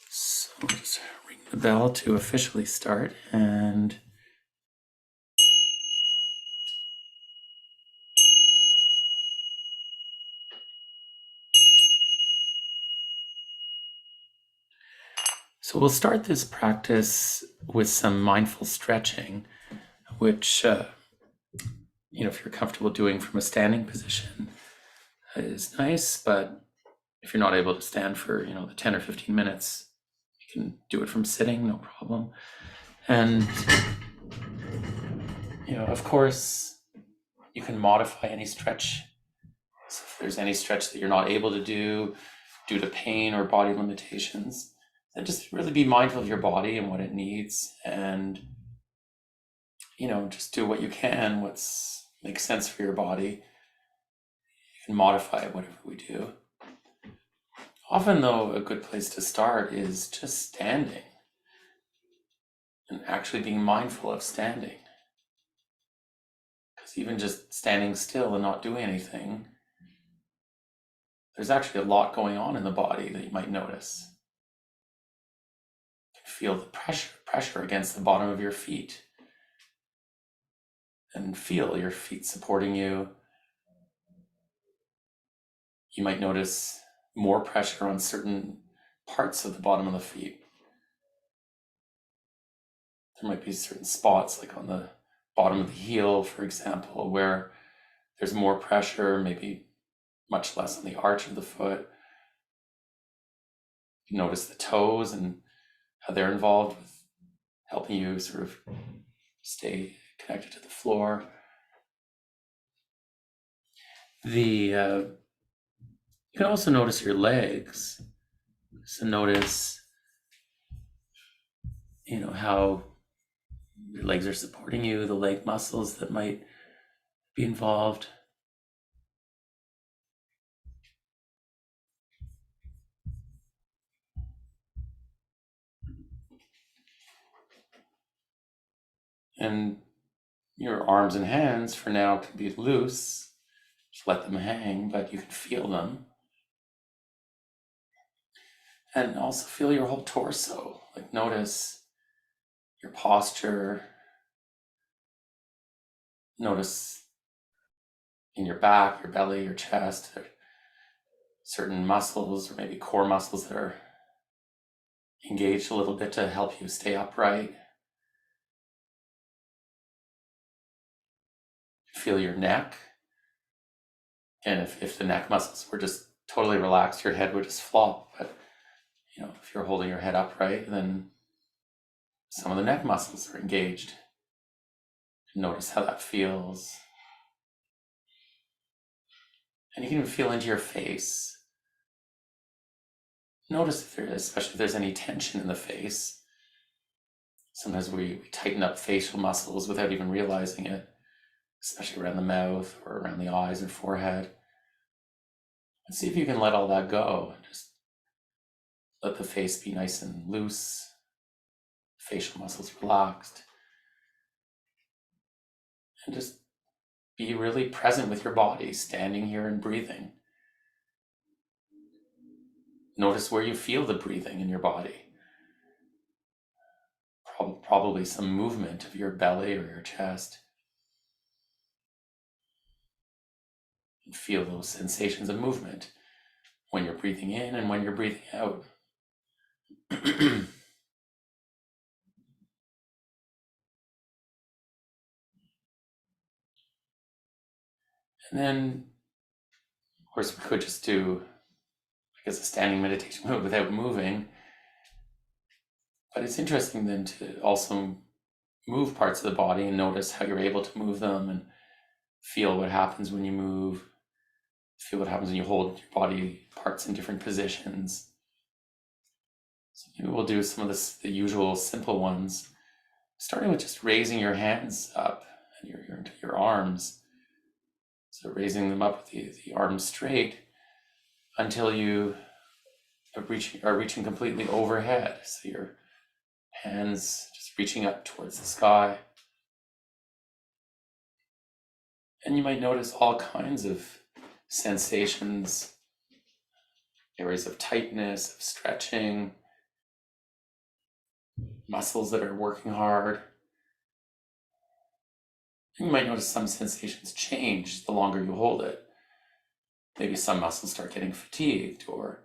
So I'll just ring the bell to officially start, and so we'll start this practice with some mindful stretching, which, if you're comfortable doing from a standing position is nice, but if you're not able to stand for, the 10 or 15 minutes, you can do it from sitting, no problem. And, of course, you can modify any stretch. So if there's any stretch that you're not able to do due to pain or body limitations, then just really be mindful of your body and what it needs, and just do what you can, what's makes sense for your body. You can modify whatever we do. Often, though, a good place to start is just standing and actually being mindful of standing. Because even just standing still and not doing anything, there's actually a lot going on in the body that you might notice. You can feel the pressure against the bottom of your feet, and feel your feet supporting you. You might notice more pressure on certain parts of the bottom of the feet. There might be certain spots, like on the bottom of the heel, for example, where there's more pressure, maybe much less on the arch of the foot. You notice the toes and how they're involved with helping you sort of stay connected to the floor. You can also notice your legs. So notice, how your legs are supporting you, the leg muscles that might be involved. And your arms and hands for now can be loose. Just let them hang, but you can feel them. And also feel your whole torso. Like, notice your posture. Notice in your back, your belly, your chest, certain muscles or maybe core muscles that are engaged a little bit to help you stay upright. Feel your neck. And if the neck muscles were just totally relaxed, your head would just flop. But, if you're holding your head upright, then some of the neck muscles are engaged. Notice how that feels. And you can even feel into your face. Notice especially if there's any tension in the face. Sometimes we tighten up facial muscles without even realizing it, especially around the mouth or around the eyes and forehead. And see if you can let all that go. Just let the face be nice and loose, facial muscles relaxed. And just be really present with your body, standing here and breathing. Notice where you feel the breathing in your body. Probably some movement of your belly or your chest. And feel those sensations of movement when you're breathing in and when you're breathing out. And then, of course, we could just do, a standing meditation without moving. But it's interesting then to also move parts of the body and notice how you're able to move them, and feel what happens when you move. Feel what happens when you hold your body parts in different positions. So maybe we'll do some of the usual simple ones, starting with just raising your hands up and your arms. So raising them up with the arms straight until you are reaching completely overhead. So your hands just reaching up towards the sky. And you might notice all kinds of sensations areas of tightness, of stretching, muscles that are working hard. You might notice some sensations change the longer you hold it. Maybe some muscles start getting fatigued, or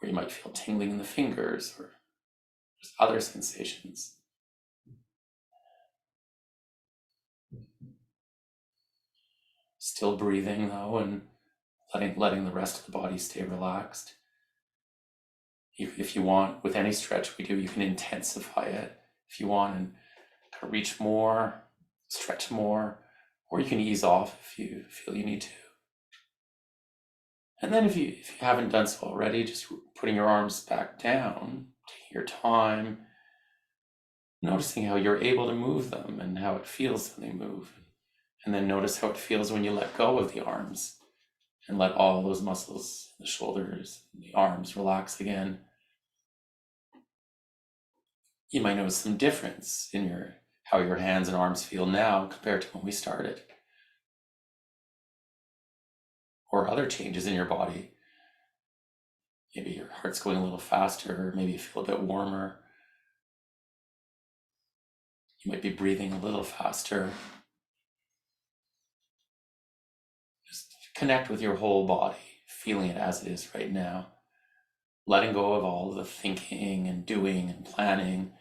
you might feel tingling in the fingers, or just other sensations. Still breathing though, and letting the rest of the body stay relaxed. If you want, with any stretch we do, you can intensify it if you want and kind of reach more, stretch more, or you can ease off if you feel you need to. And then if you haven't done so already, just putting your arms back down, taking your time, noticing how you're able to move them and how it feels when they move. And then notice how it feels when you let go of the arms and let all those muscles, the shoulders, the arms relax again. You might notice some difference in how your hands and arms feel now compared to when we started. Or other changes in your body. Maybe your heart's going a little faster, or maybe you feel a bit warmer. You might be breathing a little faster. Just connect with your whole body, feeling it as it is right now. Letting go of all the thinking and doing and planning,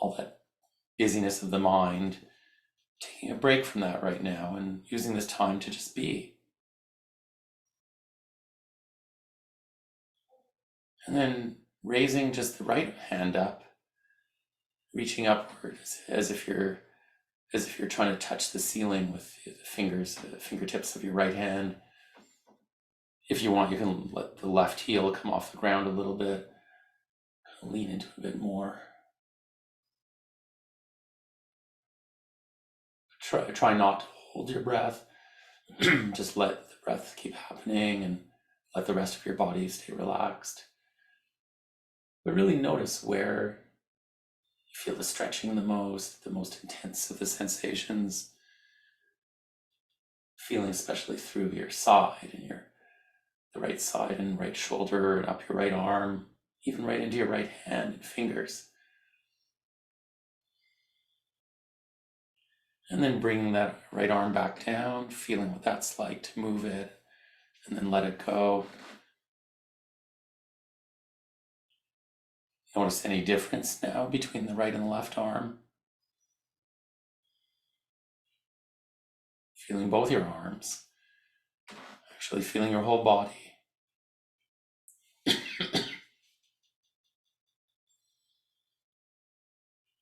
all that busyness of the mind. Taking a break from that right now and using this time to just be. And then raising just the right hand up, reaching upwards as if you're trying to touch the ceiling with the fingertips of your right hand. If you want, you can let the left heel come off the ground a little bit, lean into it a bit more. Try not to hold your breath. Just let the breath keep happening and let the rest of your body stay relaxed. But really notice where you feel the stretching the most intense of the sensations. Feeling especially through your side and the right side and right shoulder and up your right arm, even right into your right hand and fingers. And then bringing that right arm back down, feeling what that's like to move it, and then let it go. Notice any difference now between the right and the left arm. Feeling both your arms, actually feeling your whole body.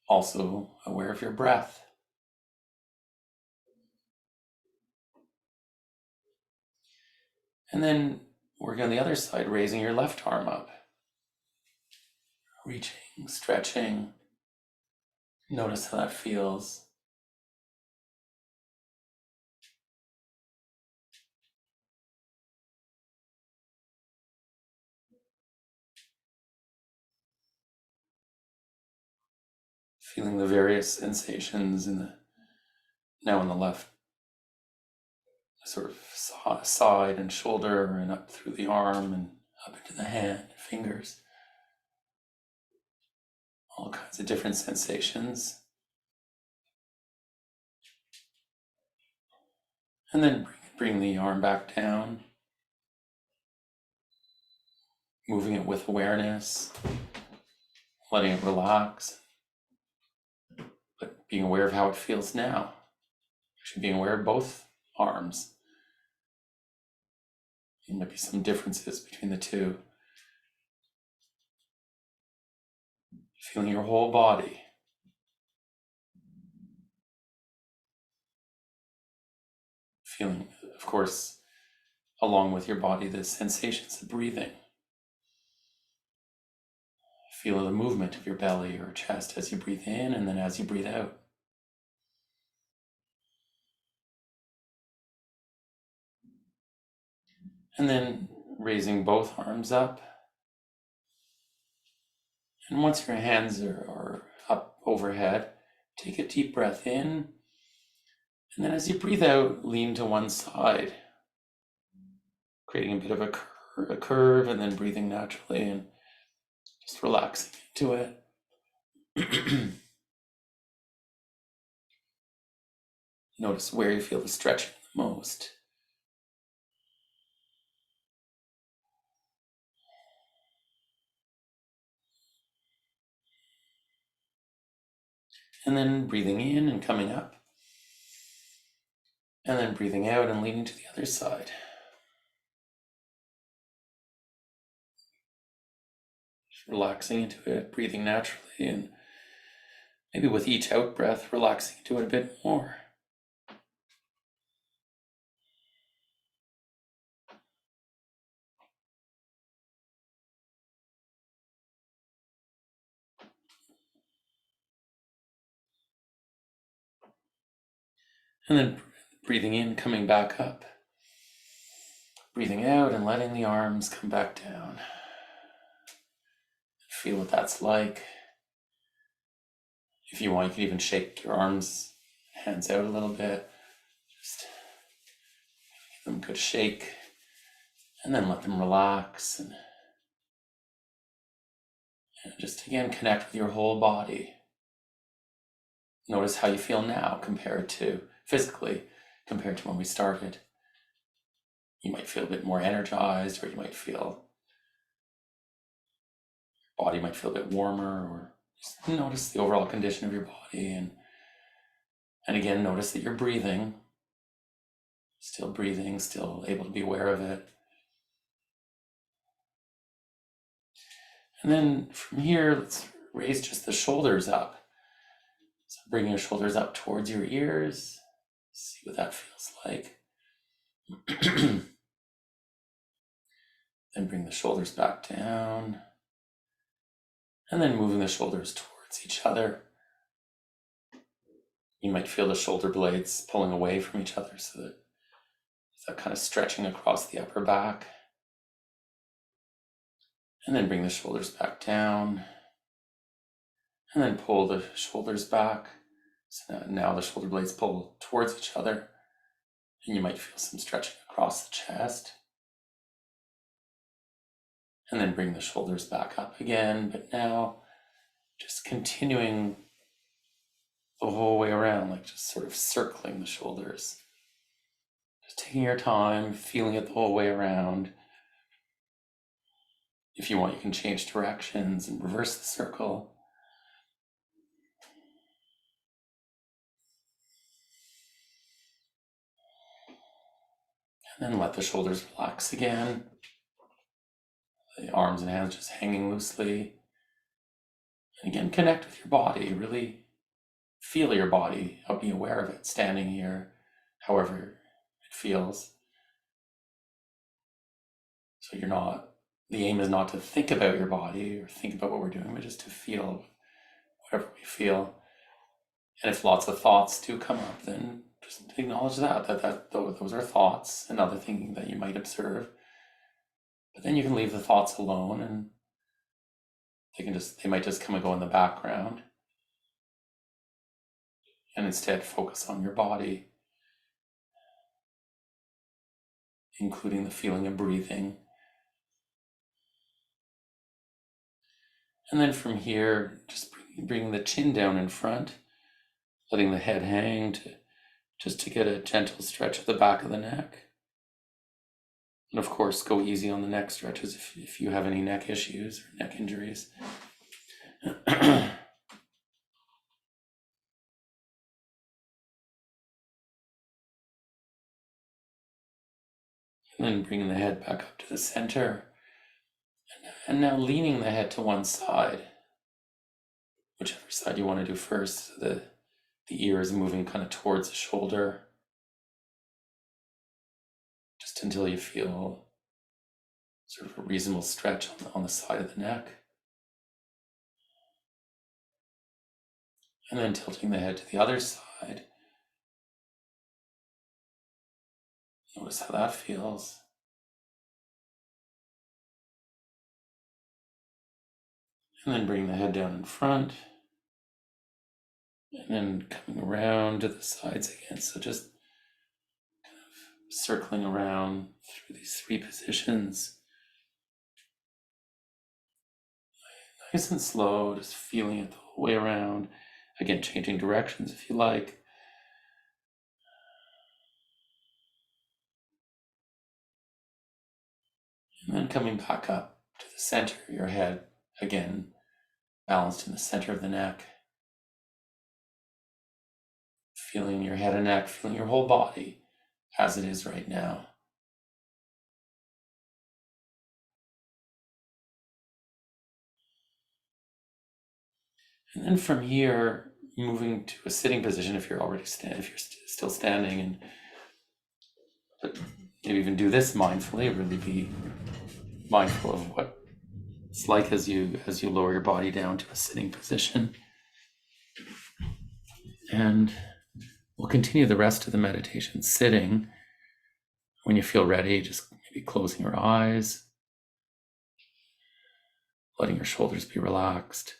Also aware of your breath. And then working on the other side, raising your left arm up. Reaching, stretching. Notice how that feels. Feeling the various sensations now in the left, sort of side and shoulder and up through the arm and up into the hand, fingers. All kinds of different sensations. And then bring the arm back down. Moving it with awareness. Letting it relax. But being aware of how it feels now. Actually being aware of both arms. There might be some differences between the two. Feeling your whole body. Feeling, of course, along with your body, the sensations of breathing. Feel the movement of your belly or chest as you breathe in and then as you breathe out. And then raising both arms up. And once your hands are up overhead, take a deep breath in. And then as you breathe out, lean to one side, creating a bit of a a curve, and then breathing naturally and just relaxing into it. Notice where you feel the stretching the most. And then breathing in and coming up. And then breathing out and leaning to the other side. Just relaxing into it, breathing naturally, and maybe with each out breath, relaxing into it a bit more. And then breathing in, coming back up. Breathing out and letting the arms come back down. Feel what that's like. If you want, you can even shake your arms, hands out a little bit. Just give them a good shake. And then let them relax. And just again, connect with your whole body. Notice how you feel now physically, compared to when we started. You might feel a bit more energized, or your body might feel a bit warmer, or just notice the overall condition of your body. And again, notice that you're breathing, still able to be aware of it. And then from here, let's raise just the shoulders up. So bring your shoulders up towards your ears. See what that feels like. Then bring the shoulders back down. And then moving the shoulders towards each other. You might feel the shoulder blades pulling away from each other, so that it's that kind of stretching across the upper back. And then bring the shoulders back down. And then pull the shoulders back. So now the shoulder blades pull towards each other. And you might feel some stretching across the chest. And then bring the shoulders back up again, but now just continuing the whole way around, like just sort of circling the shoulders. Just taking your time, feeling it the whole way around. If you want, you can change directions and reverse the circle. And then let the shoulders relax again. The arms and hands just hanging loosely. And again, connect with your body. Really feel your body. Be aware of it, standing here, however it feels. So the aim is not to think about your body or think about what we're doing, but just to feel whatever we feel. And if lots of thoughts do come up, then just acknowledge that those are thoughts and other thinking that you might observe. But then you can leave the thoughts alone, and they might just come and go in the background. And instead focus on your body, including the feeling of breathing. And then from here, just bring the chin down in front, letting the head hang to get a gentle stretch of the back of the neck. And of course, go easy on the neck stretches if you have any neck issues or neck injuries. And then bringing the head back up to the center. And now leaning the head to one side, whichever side you want to do first. So the ear is moving kind of towards the shoulder, just until you feel sort of a reasonable stretch on the side of the neck. And then tilting the head to the other side. Notice how that feels. And then bring the head down in front. And then coming around to the sides again. So just kind of circling around through these three positions. Nice and slow, just feeling it the whole way around. Again, changing directions if you like. And then coming back up to the center of your head, again, balanced in the center of the neck. Feeling your head and neck, feeling your whole body as it is right now. And then from here, moving to a sitting position if you're already if you're still standing, and but maybe even do this mindfully. Really be mindful of what it's like as you lower your body down to a sitting position. And we'll continue the rest of the meditation sitting. When you feel ready, just maybe closing your eyes, letting your shoulders be relaxed,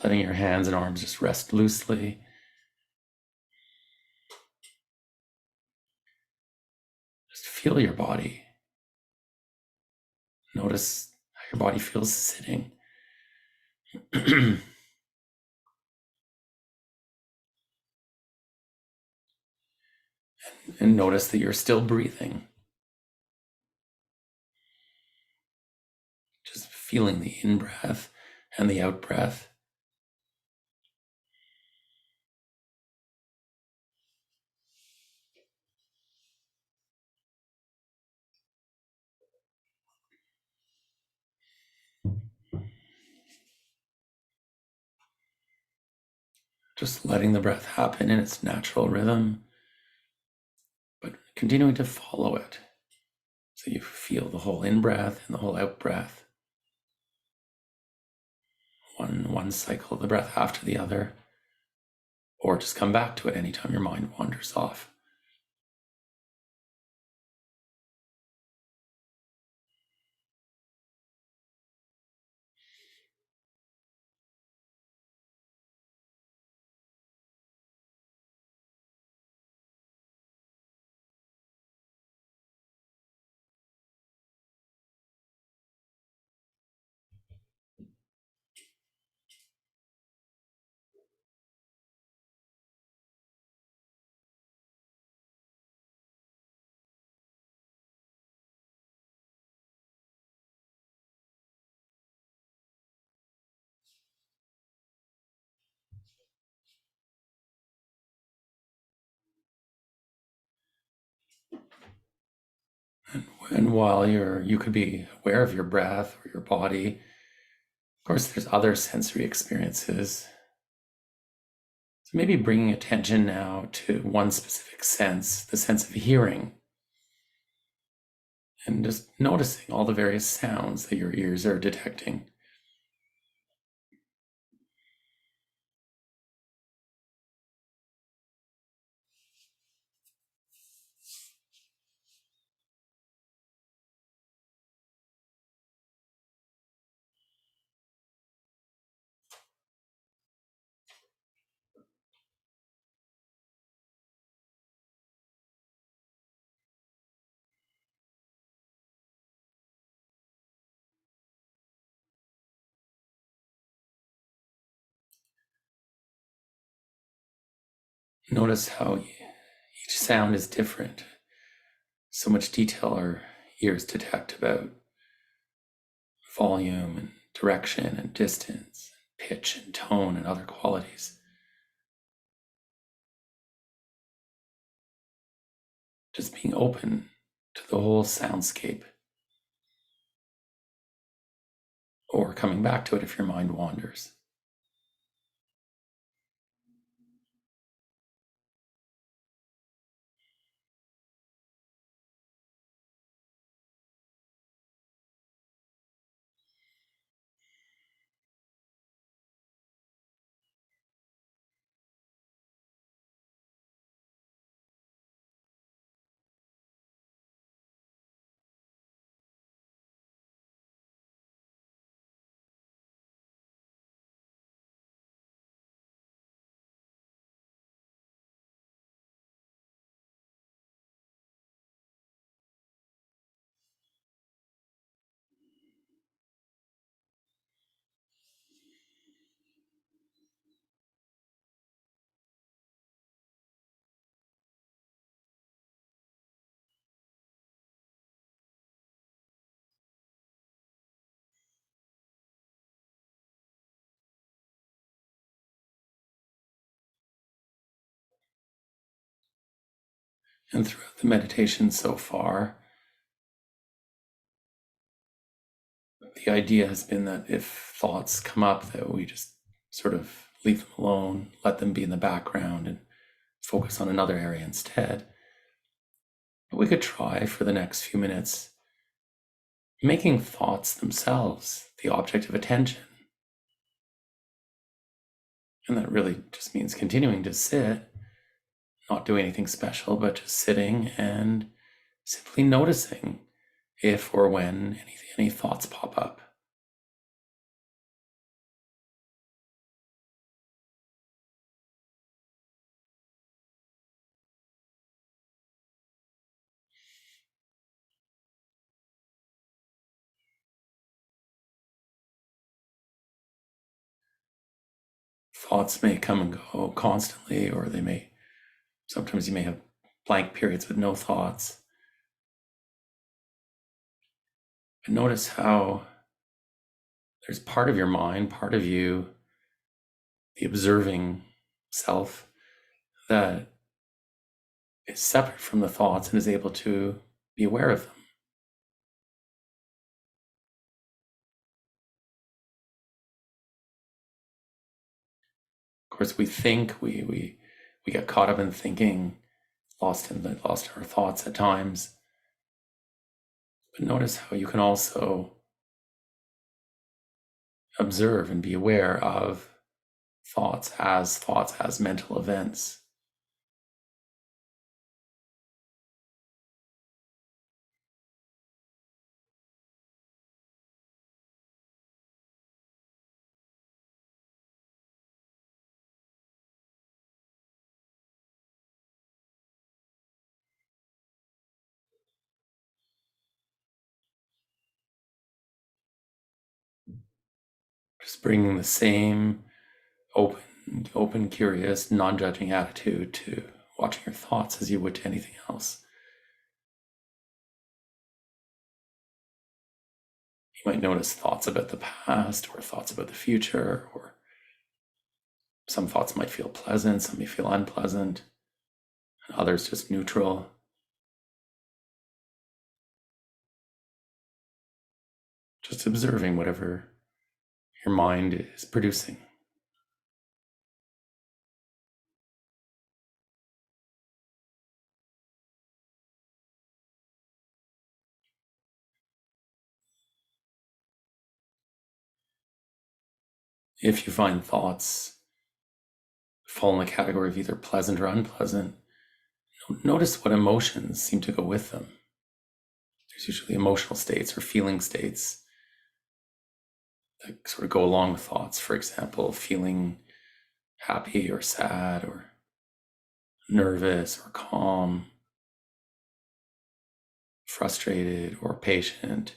letting your hands and arms just rest loosely. Just feel your body. Notice how your body feels sitting. And notice that you're still breathing. Just feeling the in-breath and the out-breath. Just letting the breath happen in its natural rhythm, but continuing to follow it. So you feel the whole in-breath and the whole out-breath. One cycle of the breath after the other, or just come back to it anytime your mind wanders off. And while you could be aware of your breath or your body, of course, there's other sensory experiences. So maybe bringing attention now to one specific sense, the sense of hearing, and just noticing all the various sounds that your ears are detecting. Notice how each sound is different. So much detail our ears detect about volume and direction and distance, pitch and tone and other qualities. Just being open to the whole soundscape, or coming back to it if your mind wanders. And throughout the meditation so far, the idea has been that if thoughts come up, that we just sort of leave them alone, let them be in the background, and focus on another area instead. But we could try for the next few minutes making thoughts themselves the object of attention. And that really just means continuing to sit, not doing anything special, but just sitting and simply noticing if or when any thoughts pop up. Thoughts may come and go constantly, or sometimes you may have blank periods with no thoughts. But notice how there's part of your mind, part of you, the observing self, that is separate from the thoughts and is able to be aware of them. Of course, we think, we get caught up in thinking, lost in our thoughts at times. But notice how you can also observe and be aware of thoughts as mental events. Just bringing the same open, curious, non-judging attitude to watching your thoughts as you would to anything else. You might notice thoughts about the past or thoughts about the future, or some thoughts might feel pleasant, some may feel unpleasant, and others just neutral. Just observing whatever your mind is producing. If you find thoughts fall in the category of either pleasant or unpleasant, notice what emotions seem to go with them. There's usually emotional states or feeling states that sort of go along with thoughts. For example, feeling happy or sad or nervous or calm, frustrated or patient.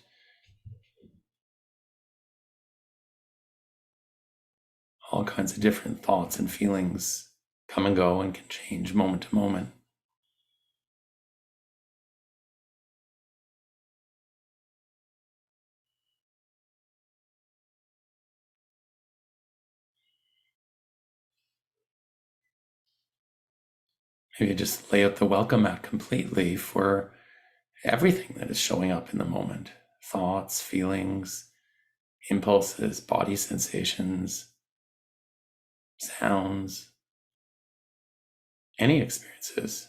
All kinds of different thoughts and feelings come and go and can change moment to moment. Maybe just lay out the welcome mat completely for everything that is showing up in the moment: thoughts, feelings, impulses, body sensations, sounds, any experiences.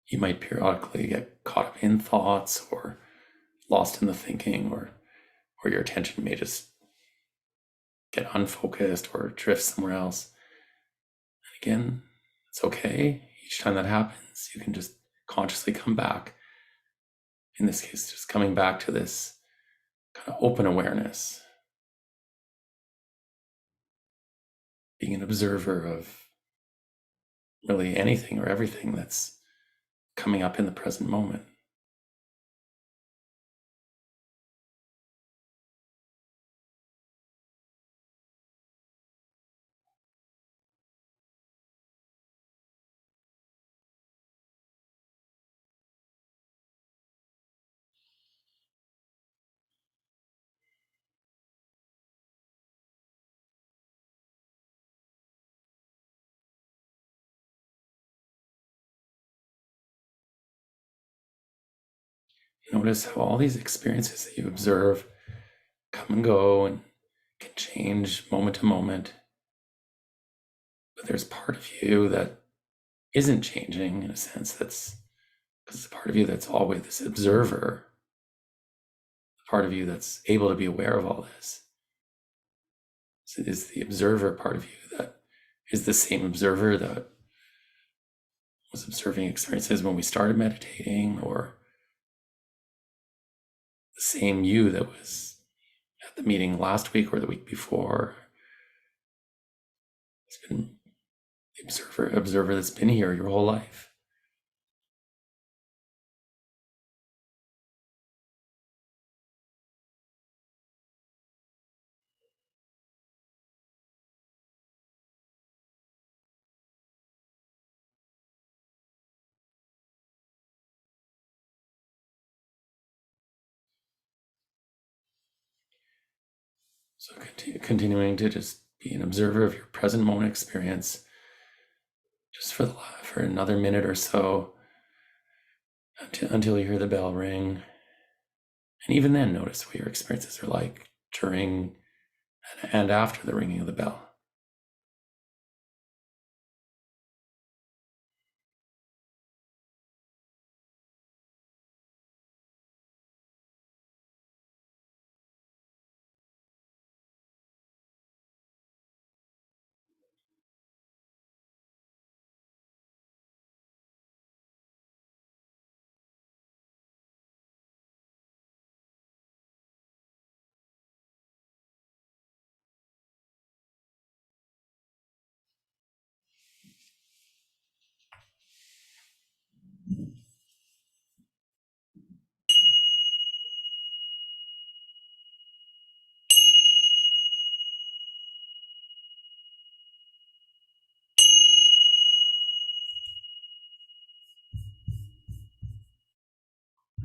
You might periodically get caught up in thoughts or lost in the thinking, or your attention may just get unfocused or drift somewhere else. And again, it's okay. Each time that happens, you can just consciously come back. In this case, just coming back to this kind of open awareness, being an observer of really anything or everything that's coming up in the present moment. Notice how all these experiences that you observe come and go and can change moment to moment. But there's part of you that isn't changing in a sense. That's because it's a part of you that's always this observer, the part of you that's able to be aware of all this. So it is the observer part of you that is the same observer that was observing experiences when we started meditating, or the same you that was at the meeting last week or the week before. It's been the observer that's been here your whole life. So continuing to just be an observer of your present moment experience, just for another minute or so, until you hear the bell ring. And even then, notice what your experiences are like during and after the ringing of the bell.